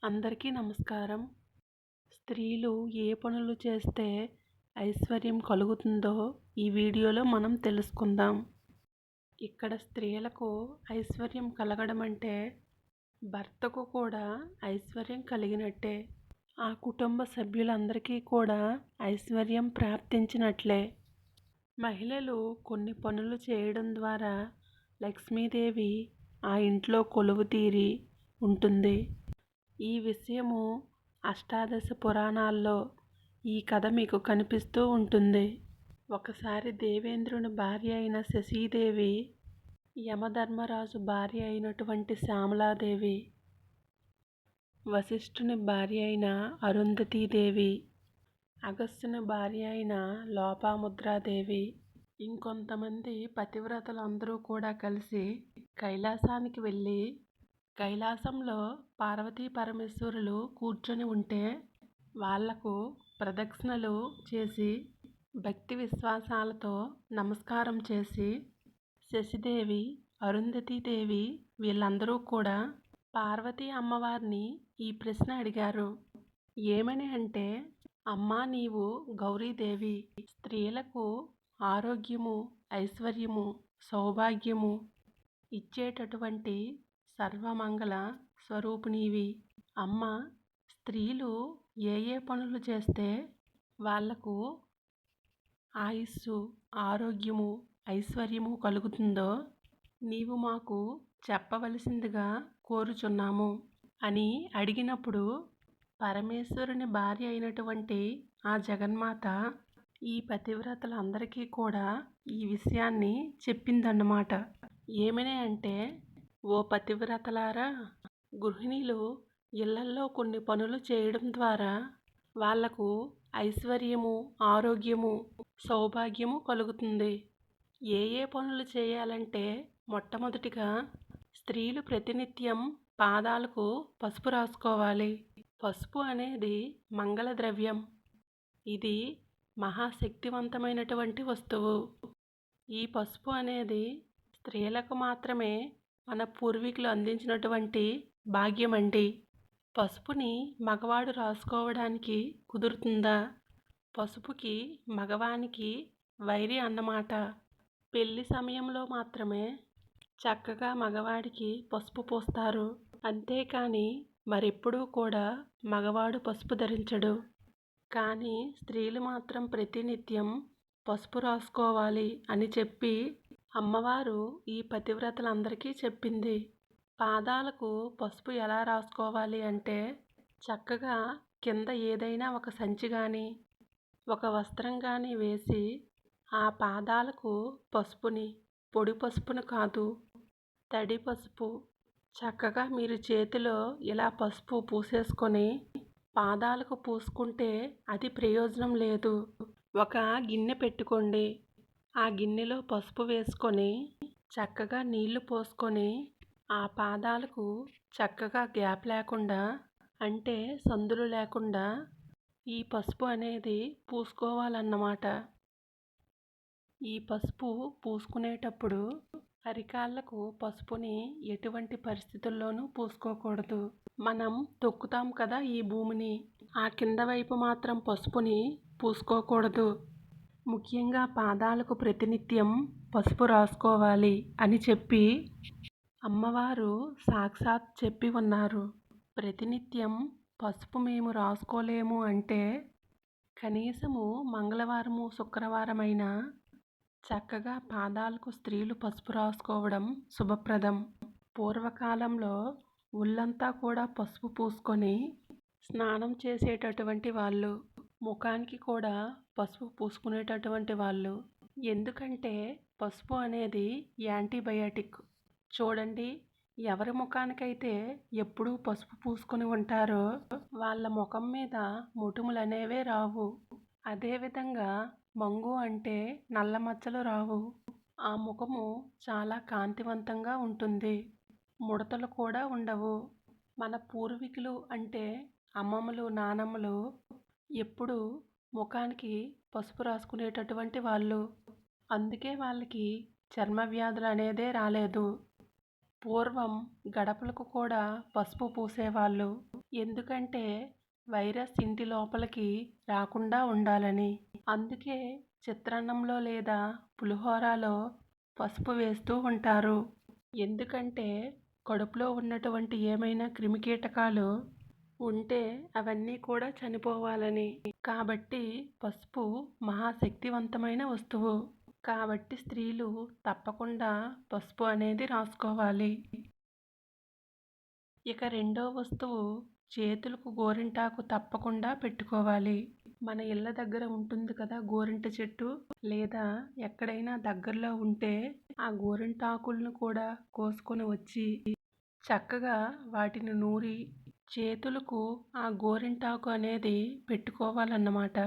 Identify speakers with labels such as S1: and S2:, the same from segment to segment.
S1: అందరికీ నమస్కారం. స్త్రీలు ఏ పనులు చేస్తే ఐశ్వర్యం కలుగుతుందో ఈ వీడియోలో మనం తెలుసుకుందాం. ఇక్కడ స్త్రీలకు ఐశ్వర్యం కలగడం అంటే భర్తకు కూడా ఐశ్వర్యం కలిగినట్టే. ఆ కుటుంబ సభ్యులందరికీ కూడా ఐశ్వర్యం ప్రాప్తించినట్లే. మహిళలు కొన్ని పనులు చేయడం ద్వారా లక్ష్మీదేవి ఆ ఇంట్లో కొలువుతీరి ఉంటుంది. ఈ విషయము అష్టాదశ పురాణాల్లో ఈ కథ మీకు కనిపిస్తూ ఉంటుంది. ఒకసారి దేవేంద్రుని భార్య అయిన శశీదేవి, యమధర్మరాజు భార్య అయినటువంటి శ్యామలాదేవి, వశిష్ఠుని భార్య అయిన అరుంధతీదేవి, అగస్త్యుని భార్య అయిన లోపాముద్రాదేవి, ఇంకొంతమంది పతివ్రతలందరూ కూడా కలిసి కైలాసానికి వెళ్ళి కైలాసంలో పార్వతీ పరమేశ్వరులు కూర్చొని ఉంటే వాళ్లకు ప్రదక్షిణలు చేసి భక్తి విశ్వాసాలతో నమస్కారం చేసి శశిదేవి, అరుంధతీదేవి వీళ్ళందరూ కూడా పార్వతీ అమ్మవారిని ఈ ప్రశ్న అడిగారు. ఏమని అంటే, అమ్మా, నీవు గౌరీదేవి, స్త్రీలకు ఆరోగ్యము, ఐశ్వర్యము, సౌభాగ్యము ఇచ్చేటటువంటి సర్వమంగళ స్వరూపిణివి. అమ్మ, స్త్రీలు ఏ ఏ పనులు చేస్తే వాళ్లకు ఆయుస్సు, ఆరోగ్యము, ఐశ్వర్యము కలుగుతుందో నీవు మాకు చెప్పవలసిందిగా కోరుచున్నాము అని అడిగినప్పుడు పరమేశ్వరుని భార్య అయినటువంటి ఆ జగన్మాత ఈ పతివ్రతలందరికీ కూడా ఈ విషయాన్ని చెప్పిందన్నమాట. ఏమని అంటే, ఓ పతివ్రతలారా, గృహిణులు ఇళ్లల్లో కొన్ని పనులు చేయడం ద్వారా వాళ్లకు ఐశ్వర్యము, ఆరోగ్యము, సౌభాగ్యము కలుగుతుంది. ఏ ఏ పనులు చేయాలంటే, మొట్టమొదటిగా స్త్రీలు ప్రతినిత్యం పాదాలకు పసుపు రాసుకోవాలి. పసుపు అనేది మంగళ ద్రవ్యం. ఇది మహాశక్తివంతమైనటువంటి వస్తువు. ఈ పసుపు అనేది స్త్రీలకు మాత్రమే మన పూర్వీకులు అందించినటువంటి భాగ్యమండి. పసుపుని మగవాడు రాసుకోవడానికి కుదురుతుందా? పసుపుకి మగవానికి వైరి అన్నమాట. పెళ్లి సమయంలో మాత్రమే చక్కగా మగవాడికి పసుపు పూస్తారు. అంతేకాని మరెప్పుడూ కూడా మగవాడు పసుపు ధరించడు. కానీ స్త్రీలు మాత్రం ప్రతినిత్యం పసుపు రాసుకోవాలి అని చెప్పి అమ్మవారు ఈ పతివ్రతలందరికీ చెప్పింది. పాదాలకు పసుపు ఎలా రాసుకోవాలి అంటే, చక్కగా కింద ఏదైనా ఒక సంచి కానీ ఒక వస్త్రం కానీ వేసి ఆ పాదాలకు పసుపుని, పొడి పసుపును కాదు, తడి పసుపు, చక్కగా మీరు చేతిలో ఇలా పసుపు పూసేసుకొని పాదాలకు పూసుకుంటే అది ప్రయోజనం లేదు. ఒక గిన్నె పెట్టుకోండి. ఆ గిన్నెలో పసుపు వేసుకొని చక్కగా నీళ్లు పోసుకొని ఆ పాదాలకు చక్కగా గ్యాప్ లేకుండా, అంటే సందులు లేకుండా ఈ పసుపు అనేది పూసుకోవాలన్నమాట. ఈ పసుపు పూసుకునేటప్పుడు అరికాళ్లకు పసుపుని ఎటువంటి పరిస్థితుల్లోనూ పూసుకోకూడదు. మనం తొక్కుతాం కదా ఈ భూమిని, ఆ కింద వైపు మాత్రం పసుపుని పూసుకోకూడదు. ముఖ్యంగా పాదాలకు ప్రతినిత్యం పసుపు రాసుకోవాలి అని చెప్పి అమ్మవారు సాక్షాత్ చెప్పి ఉన్నారు. ప్రతినిత్యం పసుపు మేము రాసుకోలేము అంటే కనీసము మంగళవారము, శుక్రవారమైనా చక్కగా పాదాలకు స్త్రీలు పసుపు రాసుకోవడం శుభప్రదం. పూర్వకాలంలో ఒళ్ళంతా కూడా పసుపు పూసుకొని స్నానం చేసేటటువంటి వాళ్ళు, ముఖానికి కూడా పసుపు పూసుకునేటటువంటి వాళ్ళు. ఎందుకంటే పసుపు అనేది యాంటీబయాటిక్. చూడండి, ఎవరి ముఖానికైతే ఎప్పుడూ పసుపు పూసుకొని ఉంటారో వాళ్ళ ముఖం మీద మొటిమలు అనేవే రావు. అదేవిధంగా మంగు అంటే నల్ల మచ్చలు రావు. ఆ ముఖము చాలా కాంతివంతంగా ఉంటుంది. ముడతలు కూడా ఉండవు. మన పూర్వీకులు అంటే అమ్మమ్మలు, నానమ్మలు ఎప్పుడు ముఖానికి పసుపు రాసుకునేటటువంటి వాళ్ళు. అందుకే వాళ్ళకి చర్మ వ్యాధులు అనేదే రాలేదు. పూర్వం గడపలకు కూడా పసుపు పూసేవాళ్ళు. ఎందుకంటే వైరస్ ఇంటి లోపలికి రాకుండా ఉండాలని. అందుకే చిత్రాన్నంలో లేదా పులిహోరలో పసుపు వేస్తూ ఉంటారు. ఎందుకంటే కడుపులో ఉన్నటువంటి ఏమైనా క్రిమికీటకాలు ఉంటే అవన్నీ కూడా చనిపోవాలని. కాబట్టి పసుపు మహాశక్తివంతమైన వస్తువు. కాబట్టి స్త్రీలు తప్పకుండా పసుపు అనేది రాసుకోవాలి. ఇక రెండో వస్తువు, చేతులకు గోరింటాకు తప్పకుండా పెట్టుకోవాలి. మన ఇళ్ళ దగ్గర ఉంటుంది కదా గోరింట చెట్టు, లేదా ఎక్కడైనా దగ్గరలో ఉంటే ఆ గోరింటాకులను కూడా కోసుకొని వచ్చి చక్కగా వాటిని నూరి చేతులకు ఆ గోరింటాకు అనేది పెట్టుకోవాలన్నమాట.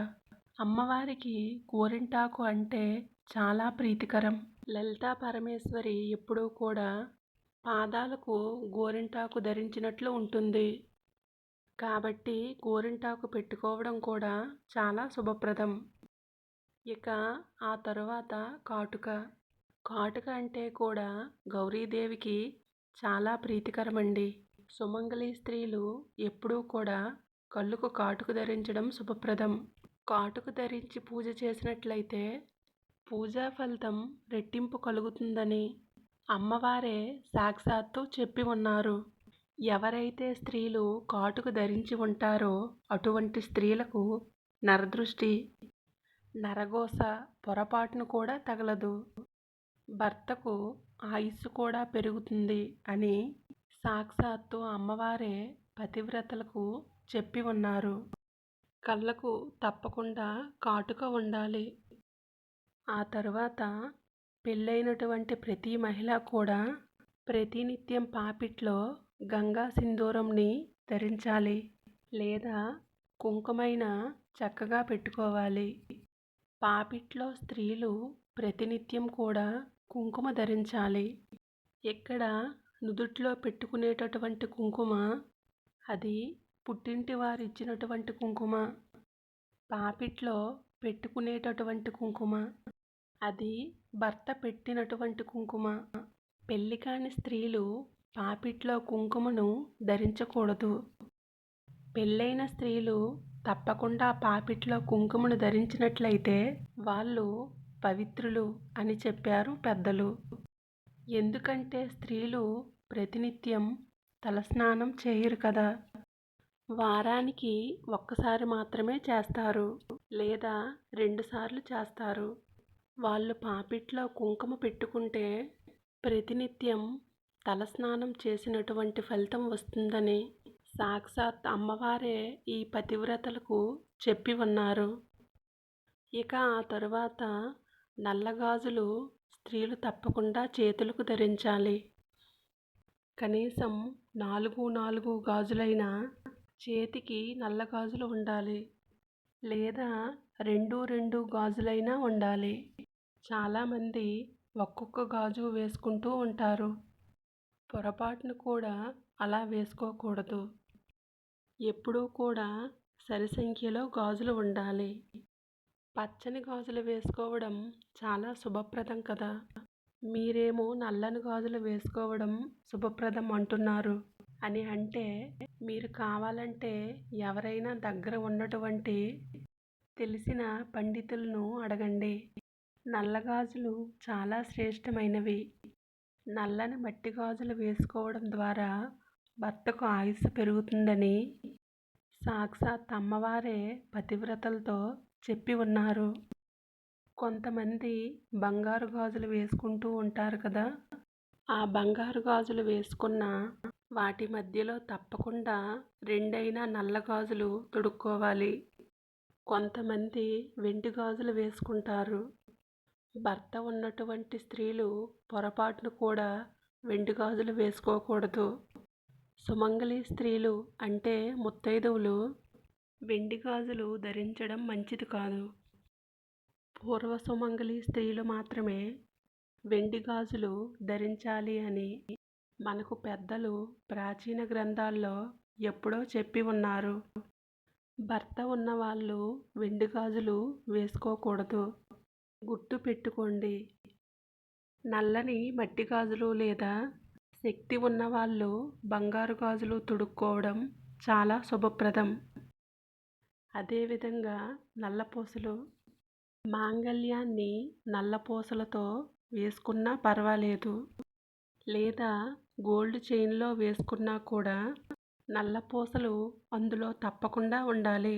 S1: అమ్మవారికి గోరింటాకు అంటే చాలా ప్రీతికరం. లలితా పరమేశ్వరి ఎప్పుడూ కూడా పాదాలకు గోరింటాకు ధరించినట్లు ఉంటుంది. కాబట్టి గోరింటాకు పెట్టుకోవడం కూడా చాలా శుభప్రదం. ఇక ఆ తరువాత కాటుక. కాటుక అంటే కూడా గౌరీదేవికి చాలా ప్రీతికరమండి. సుమంగళి స్త్రీలు ఎప్పుడూ కూడా కళ్ళుకు కాటుక ధరించడం శుభప్రదం. కాటుక ధరించి పూజ చేసినట్లయితే పూజా ఫలితం రెట్టింపు కలుగుతుందని అమ్మవారే సాక్షాత్తు చెప్పి ఉన్నారు. ఎవరైతే స్త్రీలు కాటుక ధరించి ఉంటారో అటువంటి స్త్రీలకు నరదృష్టి, నరఘోష పొరపాటును కూడా తగలదు. భర్తకు ఆయుస్సు కూడా పెరుగుతుంది అని సాక్షాత్తు అమ్మవారే పతివ్రతలకు చెప్పి ఉన్నారు. కళ్ళకు తప్పకుండా కాటుక ఉండాలి. ఆ తరువాత పెళ్ళైనటువంటి ప్రతి మహిళ కూడా ప్రతినిత్యం పాపిట్లో గంగా సింధూరంని ధరించాలి, లేదా కుంకుమైనా చక్కగా పెట్టుకోవాలి. పాపిట్లో స్త్రీలు ప్రతినిత్యం కూడా కుంకుమ ధరించాలి. ఇక్కడ నుదుట్లో పెట్టుకునేటటువంటి కుంకుమ అది పుట్టింటి వారు ఇచ్చినటువంటి కుంకుమ. పాపిట్లో పెట్టుకునేటటువంటి కుంకుమ అది భర్త పెట్టినటువంటి కుంకుమ. పెళ్లి కాని స్త్రీలు పాపిట్లో కుంకుమను ధరించకూడదు. పెళ్ళైన స్త్రీలు తప్పకుండా పాపిట్లో కుంకుమను ధరించినట్లయితే వాళ్ళు పవిత్రులు అని చెప్పారు పెద్దలు. ఎందుకంటే స్త్రీలు ప్రతినిత్యం తలస్నానం చేయరు కదా. వారానికి ఒక్కసారి మాత్రమే చేస్తారు, లేదా 2 సార్లు చేస్తారు. వాళ్ళు పాపిట్లో కుంకుమ పెట్టుకుంటే ప్రతినిత్యం తలస్నానం చేసినటువంటి ఫలితం వస్తుందని సాక్షాత్ అమ్మవారే ఈ పతివ్రతలకు చెప్పి ఉన్నారు. ఇక ఆ తరువాత నల్లగాజులు స్త్రీలు తప్పకుండా చేతులకు ధరించాలి. కనీసం 4 గాజులైనా చేతికి నల్ల గాజులు ఉండాలి, లేదా 2 గాజులైనా ఉండాలి. చాలామంది ఒక్కొక్క గాజు వేసుకుంటూ ఉంటారు. పొరపాటును కూడా అలా వేసుకోకూడదు. ఎప్పుడూ కూడా సరి సంఖ్యలో గాజులు ఉండాలి. పచ్చని గాజులు వేసుకోవడం చాలా శుభప్రదం కదా. మీరేమో నల్లని గాజులు వేసుకోవడం శుభప్రదం అంటున్నారు అని అంటే మీరు కావాలంటే ఎవరైనా దగ్గర ఉన్నటువంటి తెలిసిన పండితులను అడగండి. నల్ల గాజులు చాలా శ్రేష్టమైనవి. నల్లని మట్టి గాజులు వేసుకోవడం ద్వారా భర్తకు ఆయుస్సు పెరుగుతుందని సాక్షాత్ అమ్మవారే పతివ్రతలతో చెప్పి ఉన్నారు. కొంతమంది బంగారు గాజులు వేసుకుంటూ ఉంటారు కదా. ఆ బంగారు గాజులు వేసుకున్న వాటి మధ్యలో తప్పకుండా 2 నల్ల గాజులు తొడుక్కోవాలి. కొంతమంది వెండి గాజులు వేసుకుంటారు. భర్త ఉన్నటువంటి స్త్రీలు పొరపాటును కూడా వెండి గాజులు వేసుకోకూడదు. సుమంగళి స్త్రీలు అంటే ముత్తైదువులు వెండి గాజులు ధరించడం మంచిది కాదు. పూర్వ సుమంగళి స్త్రీలు మాత్రమే వెండి గాజులు ధరించాలి అని మనకు పెద్దలు ప్రాచీన గ్రంథాల్లో ఎప్పుడో చెప్పి ఉన్నారు. భర్త ఉన్నవాళ్ళు వెండి గాజులు వేసుకోకూడదు. గుర్తు పెట్టుకోండి. నల్లని మట్టి గాజులు లేదా శక్తి ఉన్నవాళ్ళు బంగారు గాజులు తొడుక్కోవడం చాలా శుభప్రదం. అదేవిధంగా నల్లపూసలు మాంగళ్యాన్ని నల్లపూసలతో వేసుకున్నా పర్వాలేదు. లేదా గోల్డ్ చైన్లో వేసుకున్నా కూడా నల్లపూసలు అందులో తప్పకుండా ఉండాలి.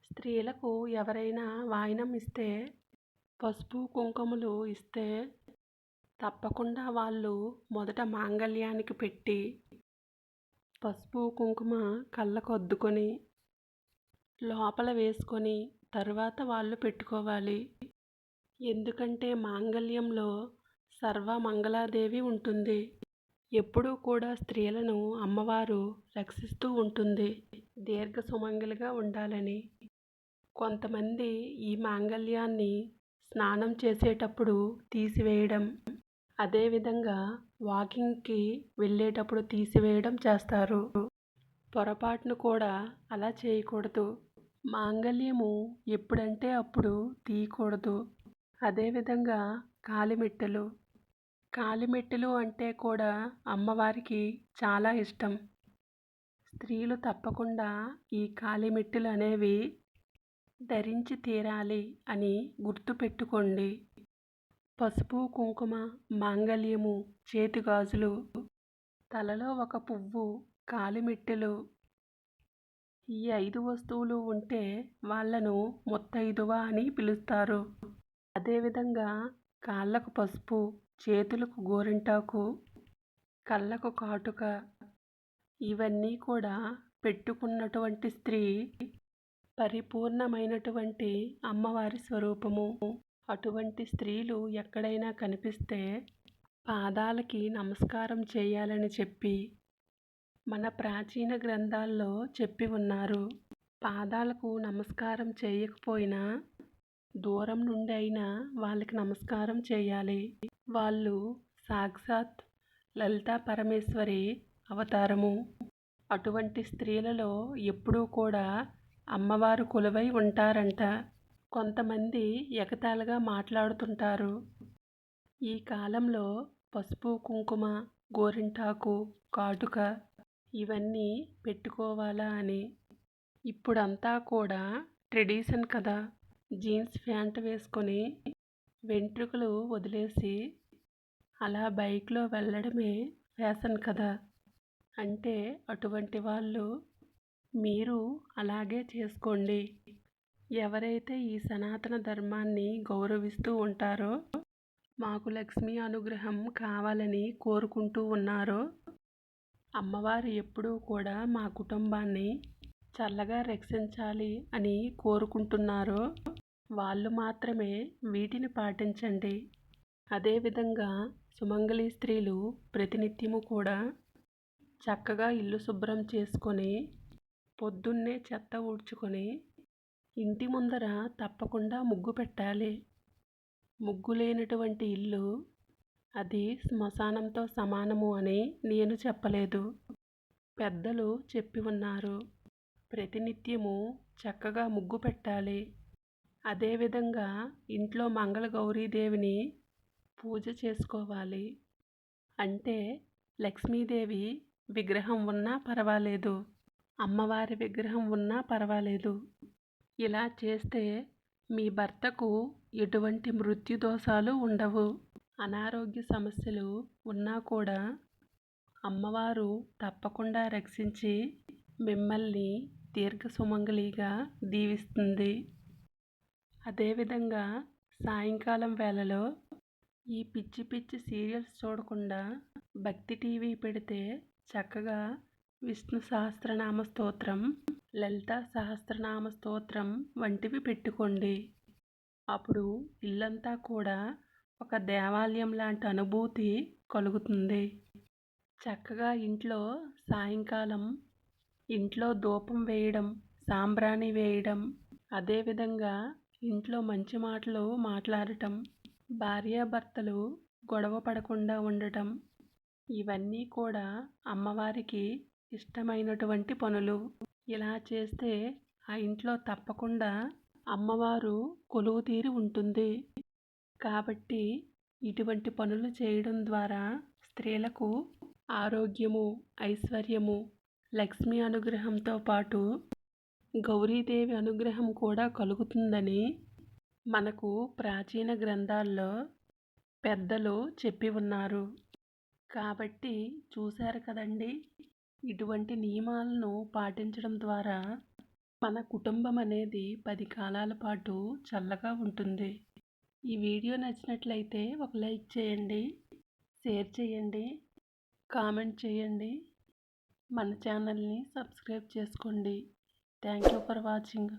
S1: స్త్రీలకు ఎవరైనా వాయినం ఇస్తే పసుపు కుంకుమలు ఇస్తే తప్పకుండా వాళ్ళు మొదట మాంగళ్యానికి పెట్టి పసుపు కుంకుమ కళ్ళకు అద్దుకొని లోపల వేసుకొని తరువాత వాళ్ళు పెట్టుకోవాలి. ఎందుకంటే మాంగళ్యంలో సర్వమంగళాదేవి ఉంటుంది. ఎప్పుడూ కూడా స్త్రీలను అమ్మవారు రక్షిస్తూ ఉంటుంది దీర్ఘ సుమంగళిగా ఉండాలని. కొంతమంది ఈ మాంగళ్యాన్ని స్నానం చేసేటప్పుడు తీసివేయడం, అదేవిధంగా వాకింగ్కి వెళ్ళేటప్పుడు తీసివేయడం చేస్తారు. పొరపాటును కూడా అలా చేయకూడదు. మాంగళ్యము ఎప్పుడంటే అప్పుడు తీయకూడదు. అదేవిధంగా కాలిమెట్టెలు కాలిమెట్టెలు అంటే కూడా అమ్మవారికి చాలా ఇష్టం. స్త్రీలు తప్పకుండా ఈ కాలిమెట్టెలు అనేవి ధరించి తీరాలి అని గుర్తుపెట్టుకోండి. పసుపు కుంకుమ, మాంగళ్యము, చేతిగాజులు, తలలో ఒక పువ్వు, కాలిమెట్టెలు ఈ 5 వస్తువులు ఉంటే వాళ్ళను ముత్తైదువ అని పిలుస్తారు. అదేవిధంగా కాళ్ళకు పసుపు, చేతులకు గోరింటాకు, కళ్ళకు కాటుక ఇవన్నీ కూడా పెట్టుకున్నటువంటి స్త్రీ పరిపూర్ణమైనటువంటి అమ్మవారి స్వరూపము. అటువంటి స్త్రీలు ఎక్కడైనా కనిపిస్తే పాదాలకి నమస్కారం చేయాలని చెప్పి మన ప్రాచీన గ్రంథాల్లో చెప్పి ఉన్నారు. పాదాలకు నమస్కారం చేయకపోయినా దూరం నుండి అయినా వాళ్ళకి నమస్కారం చేయాలి. వాళ్ళు సాక్షాత్ లలితా పరమేశ్వరి అవతారము. అటువంటి స్త్రీలలో ఎప్పుడూ కూడా అమ్మవారు కొలువై ఉంటారంట. కొంతమంది ఎగతాళిగా మాట్లాడుతుంటారు. ఈ కాలంలో పసుపు కుంకుమ, గోరింటాకు, కాటుక ఇవన్నీ పెట్టుకోవాలా అని. ఇప్పుడంతా కూడా ట్రెడిషన్ కదా, జీన్స్ ప్యాంట్ వేసుకొని వెంట్రుకలు వదిలేసి అలా బైక్లో వెళ్ళడమే ఫ్యాషన్ కదా. అంటే అటువంటి వాళ్ళు మీరు అలాగే చేసుకోండి. ఎవరైతే ఈ సనాతన ధర్మాన్ని గౌరవిస్తూ ఉంటారో, మాకు లక్ష్మీ అనుగ్రహం కావాలని కోరుకుంటూ ఉన్నారో, అమ్మవారు ఎప్పుడూ కూడా మా కుటుంబాన్ని చల్లగా రక్షించాలి అని కోరుకుంటున్నారో వాళ్ళు మాత్రమే వీటిని పాటించండి. అదేవిధంగా సుమంగళి స్త్రీలు ప్రతినిత్యము కూడా చక్కగా ఇల్లు శుభ్రం చేసుకొని పొద్దున్నే చెత్త ఊడ్చుకొని ఇంటి ముందర తప్పకుండా ముగ్గు పెట్టాలి. ముగ్గు లేనటువంటి ఇల్లు అది శ్మశానంతో సమానము అని నేను చెప్పలేదు, పెద్దలు చెప్పి ఉన్నారు. ప్రతినిత్యము చక్కగా ముగ్గు పెట్టాలి. అదేవిధంగా ఇంట్లో మంగళగౌరీదేవిని పూజ చేసుకోవాలి. అంటే లక్ష్మీదేవి విగ్రహం ఉన్నా పర్వాలేదు, అమ్మవారి విగ్రహం ఉన్నా పర్వాలేదు. ఇలా చేస్తే మీ భర్తకు ఎటువంటి మృత్యు దోషాలు ఉండవు. అనారోగ్య సమస్యలు ఉన్నా కూడా అమ్మవారు తప్పకుండా రక్షించి మిమ్మల్ని దీర్ఘ సుమంగళిగా దీవిస్తుంది. అదేవిధంగా సాయంకాలం వేళలో ఈ పిచ్చి పిచ్చి సీరియల్స్ చూడకుండా భక్తి టీవీ పెడితే చక్కగా విష్ణు సహస్రనామ స్తోత్రం, లలితా సహస్రనామ స్తోత్రం వంటివి పెట్టుకోండి. అప్పుడు ఇల్లంతా కూడా ఒక దేవాలయం లాంటి అనుభూతి కలుగుతుంది. చక్కగా ఇంట్లో సాయంకాలం ఇంట్లో ధూపం వేయడం, సాంబ్రాణి వేయడం, అదేవిధంగా ఇంట్లో మంచి మాటలు మాట్లాడటం, భార్యాభర్తలు గొడవ పడకుండా ఉండటం ఇవన్నీ కూడా అమ్మవారికి ఇష్టమైనటువంటి పనులు. ఇలా చేస్తే ఆ ఇంట్లో తప్పకుండా అమ్మవారు కొలువు తీరి ఉంటుంది. కాబట్టి ఇటువంటి పనులు చేయడం ద్వారా స్త్రీలకు ఆరోగ్యము, ఐశ్వర్యము, లక్ష్మి అనుగ్రహంతో పాటు గౌరీదేవి అనుగ్రహం కూడా కలుగుతుందని మనకు ప్రాచీన గ్రంథాల్లో పెద్దలు చెప్పి ఉన్నారు. కాబట్టి చూశారు కదండి, ఇటువంటి నియమాలను పాటించడం ద్వారా మన కుటుంబం అనేది 10 కాలాల పాటు చల్లగా ఉంటుంది. ఈ వీడియో నచ్చినట్లయితే ఒక లైక్ చేయండి, షేర్ చేయండి, కామెంట్ చేయండి, మన ఛానల్ని సబ్స్క్రైబ్ చేసుకోండి. Thank you for watching.